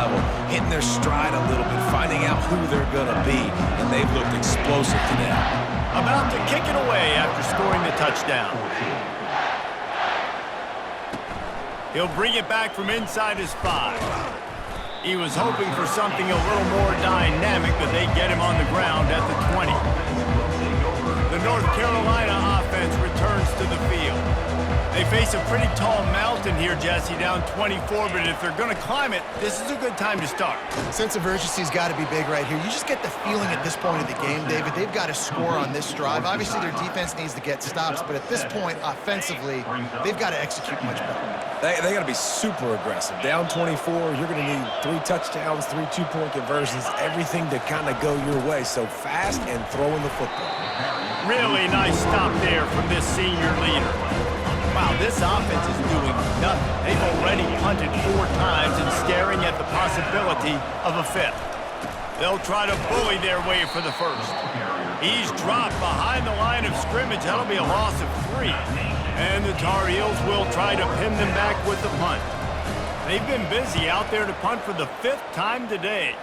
level, hitting their stride a little bit, finding out who they're going to be, and they've looked explosive today. About to kick it away after scoring the touchdown. He'll bring it back from inside his 5. He was hoping for something a little more dynamic, but they get him on the ground at the 20. The North Carolina offense returns to the field. They face a pretty tall mountain here, Jesse, down 24, but if they're going to climb it, this is a good time to start. Sense of urgency's got to be big right here. You just get the feeling at this point of the game, David, they've got to score on this drive. Obviously, their defense needs to get stops, but at this point, offensively, they've got to execute much better. They got to be super aggressive. Down 24, you're going to need 3 touchdowns, 3 two-point conversions, everything to kind of go your way. So fast and throwing the football. Really nice stop there from this senior leader. Wow, this offense is doing nothing. They've already punted 4 times and staring at the possibility of a 5th. They'll try to bully their way for the first. He's dropped behind the line of scrimmage. That'll be a loss of 3. And the Tar Heels will try to pin them back with the punt. They've been busy out there to punt for the 5th time today.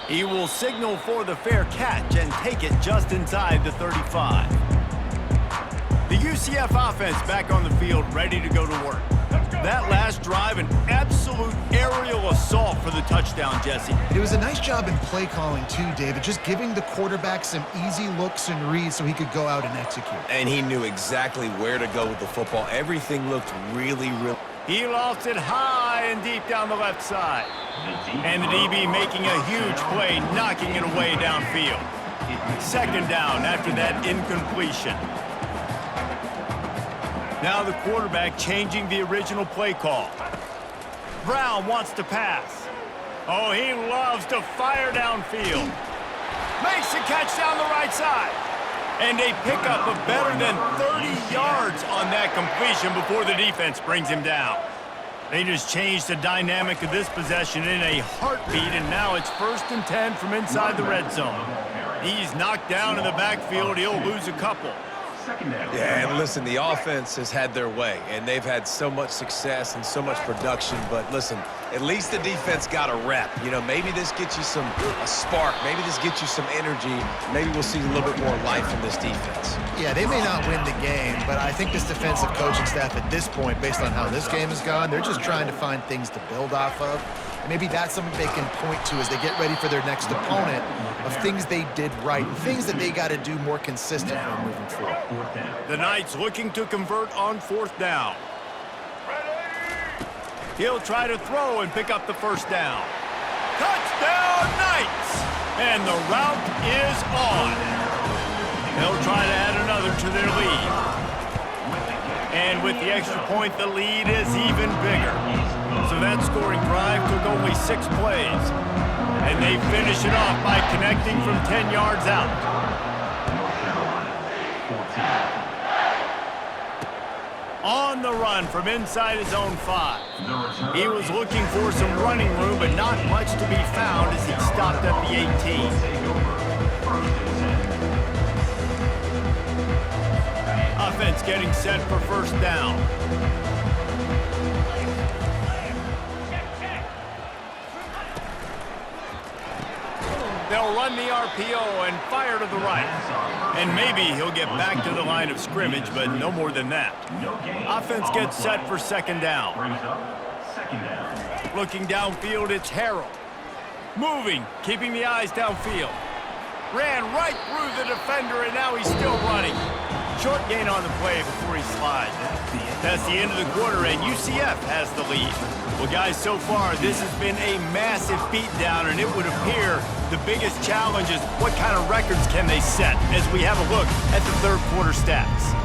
He will signal for the fair catch and take it just inside the 35. The UCF offense back on the field, ready to go to work. That last drive, an absolute aerial assault for the touchdown, Jesse. It was a nice job in play calling, too, David, just giving the quarterback some easy looks and reads so he could go out and execute. And he knew exactly where to go with the football. Everything looked really. He lost it high and deep down the left side. And the DB making a huge play, knocking it away downfield. 2nd down after that incompletion. Now the quarterback changing the original play call. Brown wants to pass. Oh, he loves to fire downfield. Makes the catch down the right side. And a pickup of better than 30 yards on that completion before the defense brings him down. They just changed the dynamic of this possession in a heartbeat, and now it's 1st and 10 from inside the red zone. He's knocked down in the backfield. He'll lose a couple. Yeah, and listen, the offense has had their way, and they've had so much success and so much production. But listen, at least the defense got a rep. You know, maybe this gets you a spark. Maybe this gets you some energy. Maybe we'll see a little bit more life in this defense. Yeah, they may not win the game, but I think this defensive coaching staff at this point, based on how this game has gone, they're just trying to find things to build off of. And maybe that's something they can point to as they get ready for their next opponent of things they did right and things that they got to do more consistently moving forward. The Knights looking to convert on 4th down. He'll try to throw and pick up the 1st down. Touchdown, Knights! And the route is on. They'll try to add another to their lead. And with the extra point, the lead is even bigger. So that scoring drive took only 6 plays. And they finish it off by connecting from 10 yards out. On the run from inside his own 5. He was looking for some running room, but not much to be found as he stopped at the 18. Offense getting set for 1st down. They'll run the RPO and fire to the right. And maybe he'll get back to the line of scrimmage, but no more than that. Offense gets set for 2nd down. Looking downfield, it's Harrell. Moving, keeping the eyes downfield. Ran right through the defender, and now he's still running. Short gain on the play before he slides. That's the end of the quarter, and UCF has the lead. Well, guys, so far, this has been a massive beatdown, and it would appear the biggest challenge is what kind of records can they set as we have a look at the 3rd quarter stats.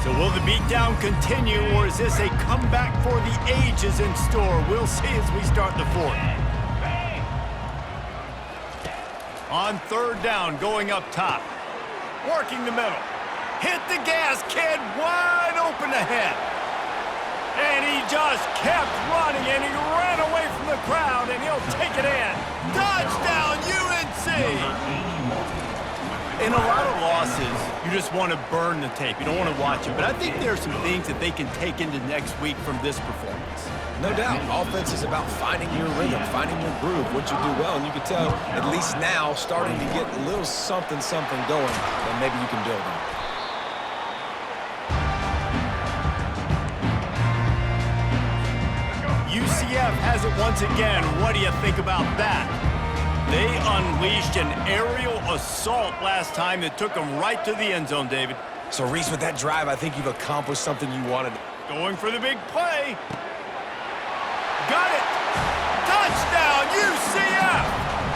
So will the beatdown continue, or is this a comeback for the ages in store? We'll see as we start the 4th. On 3rd down, going up top. Working the middle. Hit the gas, kid, wide open ahead. And he just kept running, and he ran away from the crowd, and he'll take it in. Touchdown, UNC! In a lot of losses, you just want to burn the tape. You don't want to watch it. But I think there are some things that they can take into next week from this performance. No doubt. Offense is about finding your rhythm, finding your groove, what you do well. And you can tell, at least now, starting to get a little something going that maybe you can build on. UCF has it once again. What do you think about that? They unleashed an aerial assault last time that took them right to the end zone, David. So, Reese, with that drive, I think you've accomplished something you wanted. Going for the big play. Got it! Touchdown, UCF!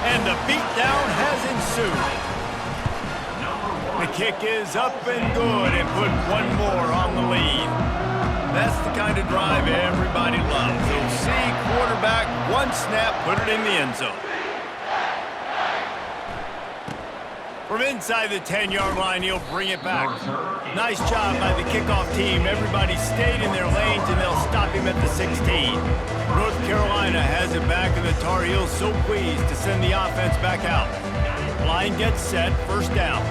And the beatdown has ensued. The kick is up and good and put one more on the lead. That's the kind of drive everybody loves. They'll see quarterback, one snap, put it in the end zone. From inside the 10-yard line, he'll bring it back. Nice job by the kickoff team. Everybody stayed in their lanes, and they'll stop him at the 16. North Carolina has it back, and the Tar Heels so pleased to send the offense back out. Line gets set, first down.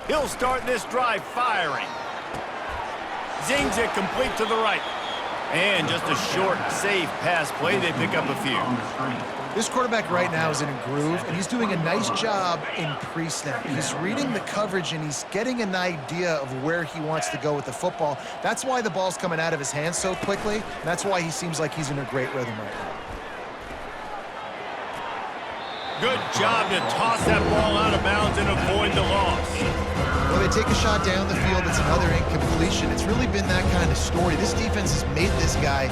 He'll start this drive firing. Zings it complete to the right. And just a short, safe pass play. They pick up a few. This quarterback right now is in a groove, and he's doing a nice job in pre-snap. He's reading the coverage, and he's getting an idea of where he wants to go with the football. That's why the ball's coming out of his hands so quickly, and that's why he seems like he's in a great rhythm right now. Good job to toss that ball out of bounds and avoid the loss. Well, they take a shot down the field. It's another incompletion. It's really been that kind of story. This defense has made this guy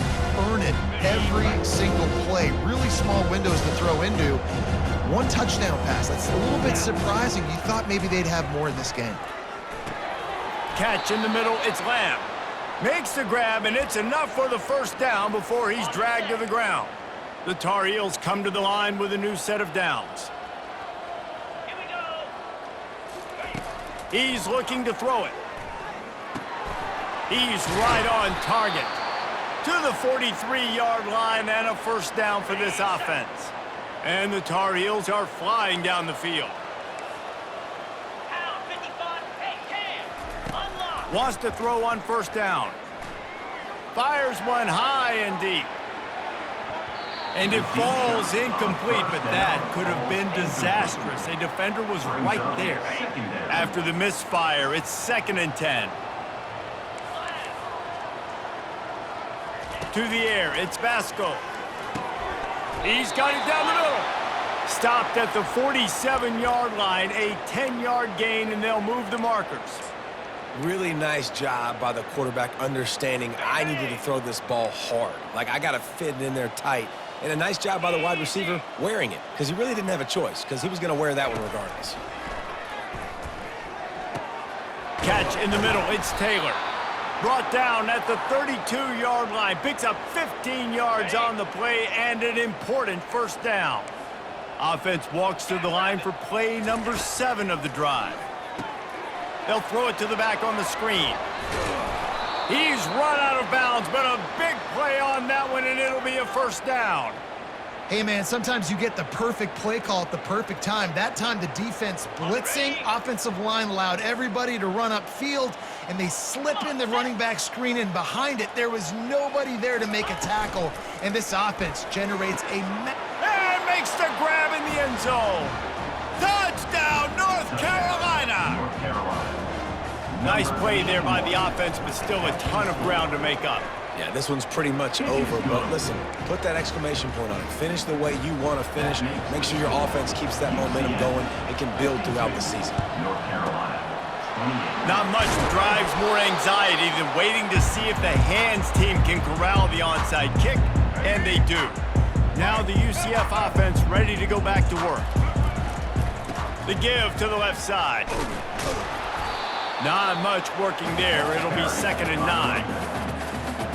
earn it every single play. Really small windows to throw into. One touchdown pass. That's a little bit surprising. You thought maybe they'd have more in this game. Catch in the middle. It's Lamb. Makes the grab, and it's enough for the first down before he's dragged to the ground. The Tar Heels come to the line with a new set of downs. Here we go. He's looking to throw it. He's right on target. To the 43-yard line and a first down for this offense. And the Tar Heels are flying down the field. Wants to throw on first down. Fires one high and deep. And it falls incomplete, but that could have been disastrous. A defender was right there. After the misfire, it's 2nd and 10. To the air, it's Vasco. He's got it down the middle. Stopped at the 47-yard line, a 10-yard gain, and they'll move the markers. Really nice job by the quarterback understanding I needed to throw this ball hard. Like, I got to fit it in there tight. And a nice job by the wide receiver wearing it, because he really didn't have a choice, because he was going to wear that one regardless. Catch in the middle, it's Taylor. Brought down at the 32-yard line, picks up 15 yards on the play and an important first down. Offense walks to the line for play number 7 of the drive. They'll throw it to the back on the screen. He's run out of bounds, but a big play on that one, and it'll be a first down. Hey, man, sometimes you get the perfect play call at the perfect time. That time the defense blitzing, offensive line allowed everybody to run upfield, and they slip in the running back screen, and behind it, there was nobody there to make a tackle, and this offense generates a... And makes the grab in the end zone. Touchdown, North Carolina! Nice play there by the offense, but still a ton of ground to make up. Yeah, this one's pretty much over, but listen, put that exclamation point on it. Finish the way you want to finish. Make sure your offense keeps that momentum going. It can build throughout the season. Not much drives more anxiety than waiting to see if the hands team can corral the onside kick, and they do. Now the UCF offense ready to go back to work. The give to the left side. Not much working there. It'll be 2nd and 9.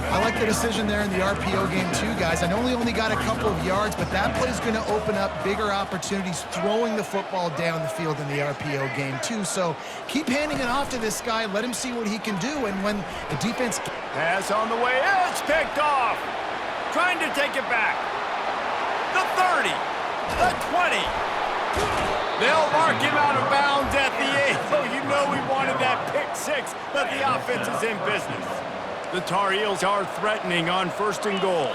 I like the decision there in the RPO game too, guys. I know he only got a couple of yards, but that play is going to open up bigger opportunities throwing the football down the field in the RPO game too. So keep handing it off to this guy. Let him see what he can do. And when the defense... Pass on the way. It's picked off. Trying to take it back. The 30. The 20. They'll mark him out of bounds at the Diego, you know we wanted that pick six, but the offense is in business. The Tar Heels are threatening on 1st and goal.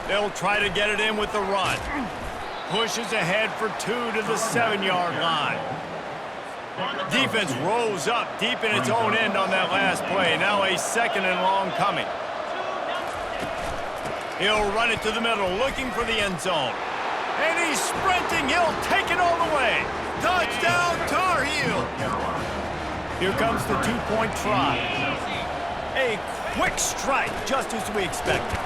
They'll try to get it in with the run. Pushes ahead for 2 to the 7-yard line. Defense rolls up deep in its own end on that last play. Now a 2nd and long coming. He'll run it to the middle, looking for the end zone. And he's sprinting. He'll take it all the way. Touchdown, Tar Heels. Here comes the 2-point try. A quick strike, just as we expected.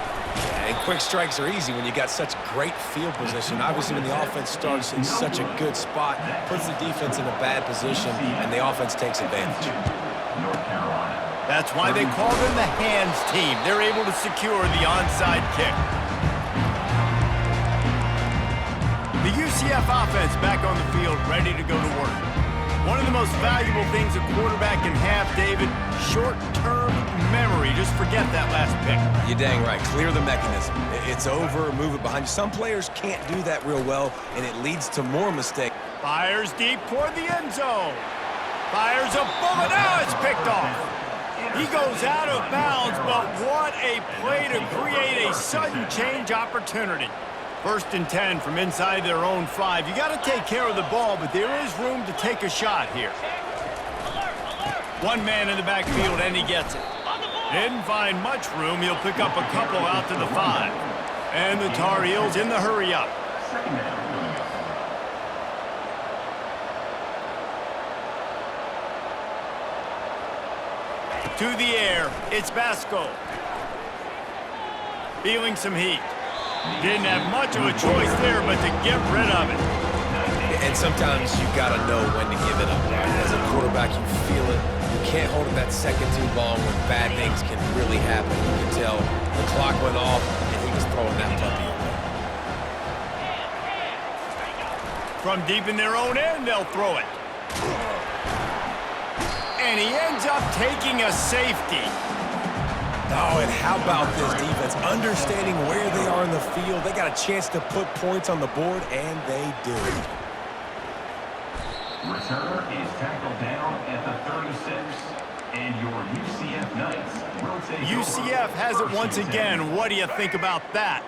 And quick strikes are easy when you got such great field position. Obviously, when the offense starts in such a good spot, puts the defense in a bad position, and the offense takes advantage. That's why they call them the hands team. They're able to secure the onside kick. The UCF offense back on the field, ready to go to work. One of the most valuable things a quarterback can have, David, short-term memory. Just forget that last pick. You're dang right. Clear the mechanism. It's over, move it behind you. Some players can't do that real well, and it leads to more mistakes. Fires deep toward the end zone. Fires a bullet. Now it's picked off. He goes out of bounds, but what a play to create a sudden change opportunity. 1st and 10 from inside their own 5. You got to take care of the ball, but there is room to take a shot here. One man in the backfield, and he gets it. Didn't find much room. He'll pick up a couple out to the 5. And the Tar Heels in the hurry up. To the air, it's Vasco. Feeling some heat. Didn't have much of a choice there, but to get rid of it. And sometimes you got to know when to give it up, right? As a quarterback, you feel it. You can't hold it that second too long when bad things can really happen. You can tell the clock went off, and he was throwing that puppy away. From deep in their own end, they'll throw it. And he ends up taking a safety. Oh, and how about this defense? Understanding where they are in the field. They got a chance to put points on the board, and they do. Returner is tackled down at the 36, and your UCF Knights will take UCF has it once again. What do you think about that?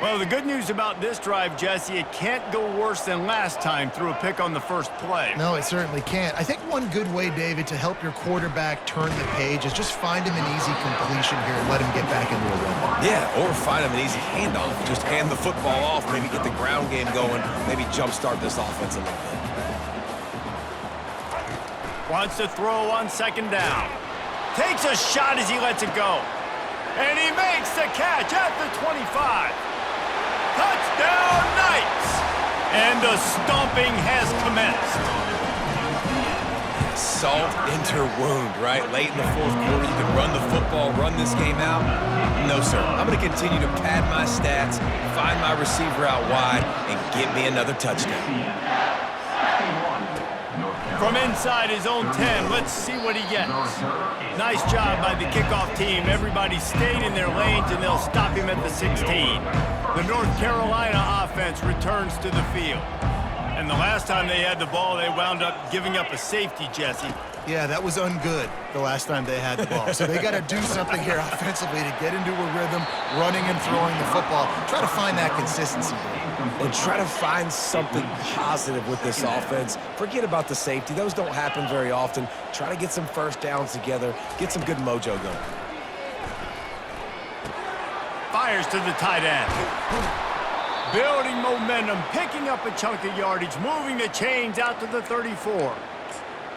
Well, the good news about this drive, Jesse, it can't go worse than last time through a pick on the first play. No, it certainly can't. I think one good way, David, to help your quarterback turn the page is just find him an easy completion here and let him get back into a run. Yeah, or find him an easy handoff. Just hand the football off, maybe get the ground game going, maybe jumpstart this offense a little bit. Wants to throw on 2nd down. Takes a shot as he lets it go. And he makes the catch at the 25. Touchdown, Knights! And the stomping has commenced. Salt into wound, right? Late in the 4th quarter, you can run the football, run this game out. No, sir. I'm going to continue to pad my stats, find my receiver out wide, and get me another touchdown. From inside his own 10, let's see what he gets. Nice job by the kickoff team. Everybody stayed in their lanes, and they'll stop him at the 16. The North Carolina offense returns to the field. And the last time they had the ball, they wound up giving up a safety, Jesse. Yeah, that was ungood the last time they had the ball. So they got to do something here offensively to get into a rhythm, running and throwing the football. Try to find that consistency. And try to find something positive with this offense. Forget about the safety. Those don't happen very often. Try to get some first downs together. Get some good mojo going. Fires to the tight end. Building momentum, picking up a chunk of yardage, moving the chains out to the 34.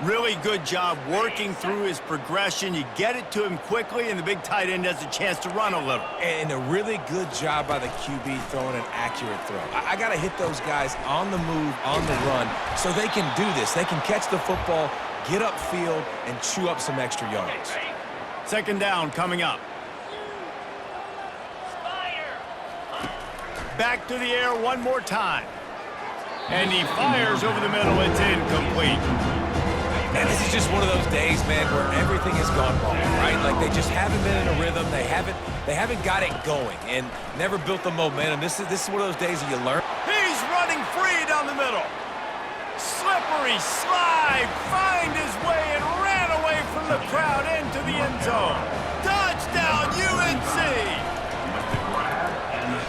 Really good job working through his progression. You get it to him quickly, and the big tight end has a chance to run a little. And a really good job by the QB throwing an accurate throw. I got to hit those guys on the move, on the run, so they can do this. They can catch the football, get upfield, and chew up some extra yards. 2nd down coming up. Back to the air one more time. And he fires over the middle. It's incomplete. And this is just one of those days, man, where everything has gone wrong, right? Like they just haven't been in a rhythm. They haven't got it going and never built the momentum. This is one of those days that you learn. He's running running free down the middle. Slippery slide, find his way and ran away from the crowd into the end zone. Touchdown, UNC!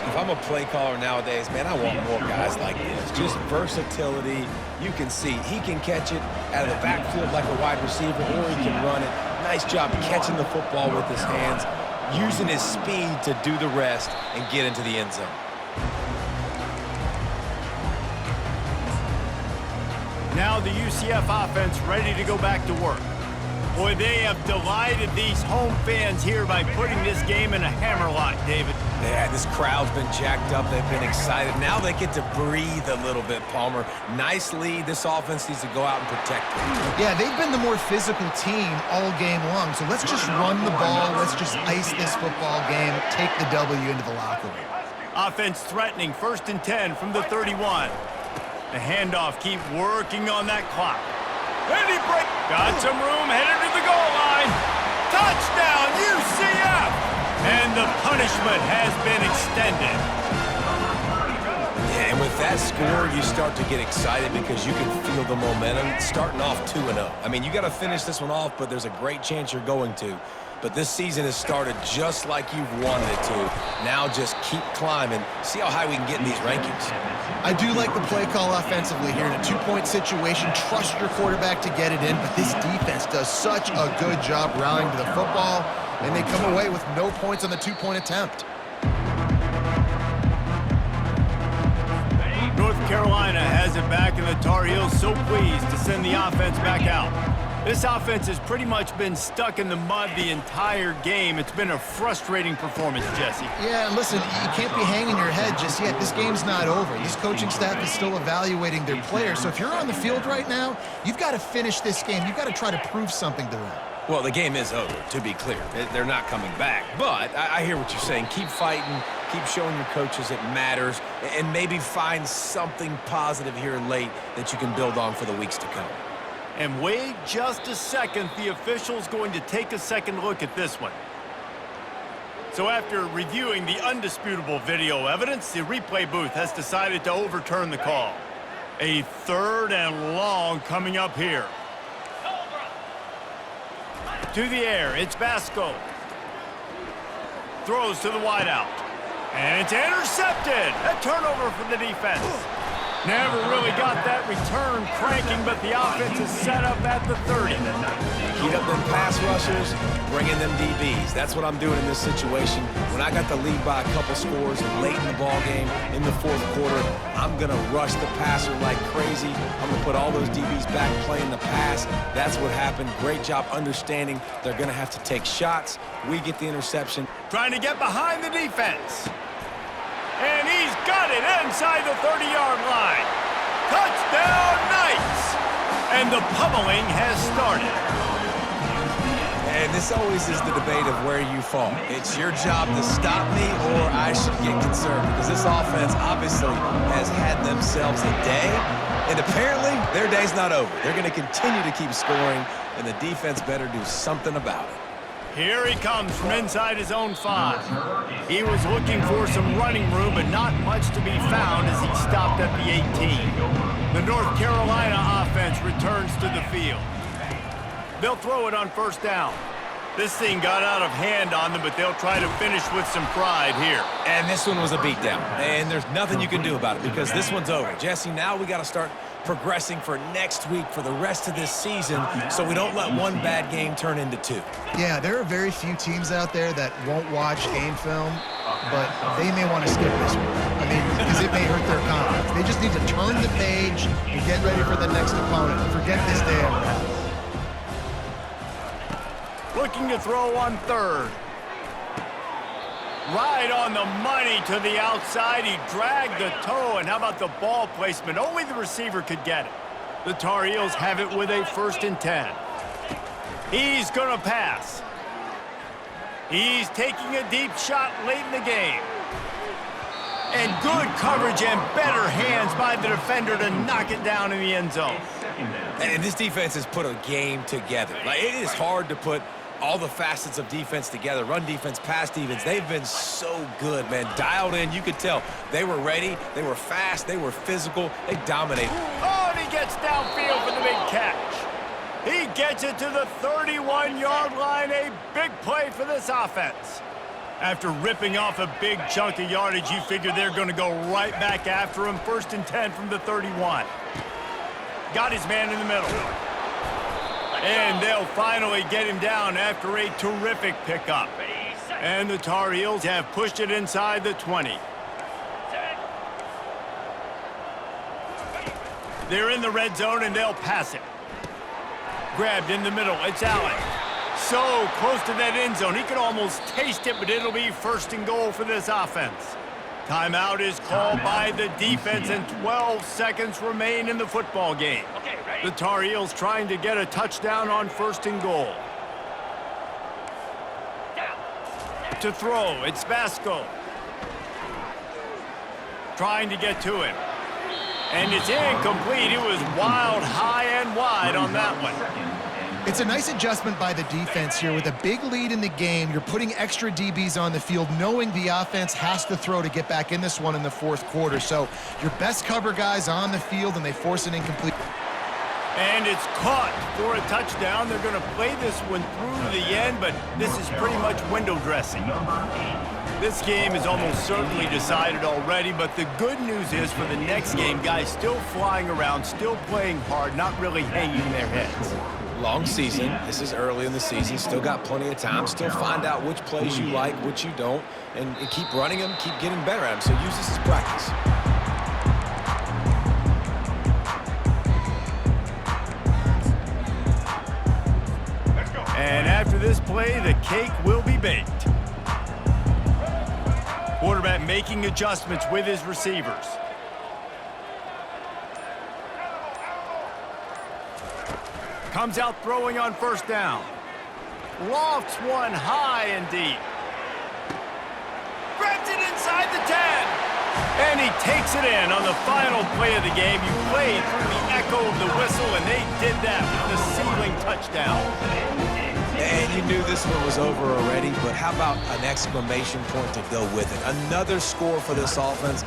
If I'm a play caller nowadays, man, I want more guys like this. Just versatility. You can see he can catch it out of the backfield like a wide receiver, or he can run it. Nice job catching the football with his hands, using his speed to do the rest and get into the end zone. Now the UCF offense ready to go back to work. Boy, they have delighted these home fans here by putting this game in a hammerlock, David. Yeah, this crowd's been jacked up. They've been excited. Now they get to breathe a little bit, Palmer. Nice lead. This offense needs to go out and protect it. Yeah, they've been the more physical team all game long. So let's just run the ball. Let's just ice this football game, take the W into the locker room. Offense threatening, 1st and 10 from the 31. The handoff, keep working on that clock. And he got some room, headed to the goal line. Touchdown, UCF! And the punishment has been extended. Yeah, and with that score, you start to get excited because you can feel the momentum starting off 2-0. I mean, you got to finish this one off, but there's a great chance you're going to. But this season has started just like you've wanted it to. Now just keep climbing. See how high we can get in these rankings. I do like the play call offensively here in a 2-point situation. Trust your quarterback to get it in, but this defense does such a good job rallying to the football, and they come away with no points on the 2-point attempt. North Carolina has it back, and the Tar Heels so pleased to send the offense back out. This offense has pretty much been stuck in the mud the entire game. It's been a frustrating performance, Jesse. Yeah, listen, you can't be hanging your head just yet. This game's not over. This coaching staff is still evaluating their players. So if you're on the field right now, you've got to finish this game. You've got to try to prove something to them. Well, the game is over, to be clear. They're not coming back. But I hear what you're saying. Keep fighting. Keep showing your coaches it matters. And maybe find something positive here late that you can build on for the weeks to come. And wait just a second, the official's going to take a second look at this one. So after reviewing the undisputable video evidence, the replay booth has decided to overturn the call. A 3rd and long coming up here. To the air, it's Vasco. Throws to the wideout. And it's intercepted. A turnover for the defense. Never really got that return cranking, but the offense is set up at the 30. Heat up them pass rushers, bring in them DBs. That's what I'm doing in this situation. When I got the lead by a couple scores late in the ball game, in the 4th quarter, I'm going to rush the passer like crazy. I'm going to put all those DBs back playing the pass. That's what happened. Great job understanding they're going to have to take shots. We get the interception. Trying to get behind the defense. And he's got it inside the 30-yard line. Touchdown, Knights! And the pummeling has started. And this always is the debate of where you fall. It's your job to stop me, or I should get concerned, because this offense obviously has had themselves a day, and apparently their day's not over. They're going to continue to keep scoring, and the defense better do something about it. Here he comes from inside his own 5. He was looking for some running room, but not much to be found as he stopped at the 18. The North Carolina offense returns to the field. They'll throw it on 1st down. This thing got out of hand on them, but they'll try to finish with some pride here. And this one was a beatdown, and there's nothing you can do about it because this one's over. Jesse, now we got to start progressing for next week for the rest of this season so we don't let one bad game turn into 2. Yeah, there are very few teams out there that won't watch game film, but they may want to skip this one. I mean, because it may hurt their confidence. They just need to turn the page and get ready for the next opponent. Forget this day ever happened. Looking to throw on 3rd. Right on the money to the outside. He dragged the toe, and how about the ball placement? Only the receiver could get it. The Tar Heels have it with a 1st and 10. He's going to pass. He's taking a deep shot late in the game. And good coverage and better hands by the defender to knock it down in the end zone. And this defense has put a game together. Like, it is hard to put all the facets of defense together, run defense, pass defense. They've been so good, man. Dialed in, you could tell. They were ready, they were fast, they were physical, they dominated. Oh, and he gets downfield for the big catch. He gets it to the 31-yard line, a big play for this offense. After ripping off a big chunk of yardage, you figure they're going to go right back after him. 1st and 10 from the 31. Got his man in the middle. And they'll finally get him down after a terrific pickup. And the Tar Heels have pushed it inside the 20. They're in the red zone, and they'll pass it. Grabbed in the middle. It's Allen. So close to that end zone. He could almost taste it, but it'll be 1st and goal for this offense. Timeout is called by the defense, and 12 seconds remain in the football game. The Tar Heels trying to get a touchdown on 1st and goal. To throw, it's Vasco. Trying to get to him. And it's incomplete. It was wild, high and wide on that one. It's a nice adjustment by the defense here. With a big lead in the game, you're putting extra DBs on the field, knowing the offense has to throw to get back in this one in the 4th quarter. So your best cover guys on the field, and they force an incomplete. And it's caught for a touchdown. They're going to play this one through the end, but this is pretty much window dressing. This game is almost certainly decided already, but the good news is for the next game, guys still flying around, still playing hard, not really hanging their heads. Long season. This is early in the season. Still got plenty of time. Still find out which plays you like, which you don't, and keep running them, keep getting better at them. So use this as practice. And after this play, the cake will be baked. Quarterback making adjustments with his receivers. Comes out throwing on 1st down. Lofts one high and deep. Grabs it inside the 10. And he takes it in on the final play of the game. You played through the echo of the whistle, and they did that with the ceiling touchdown. And you knew this one was over already, but how about an exclamation point to go with it? Another score for this offense.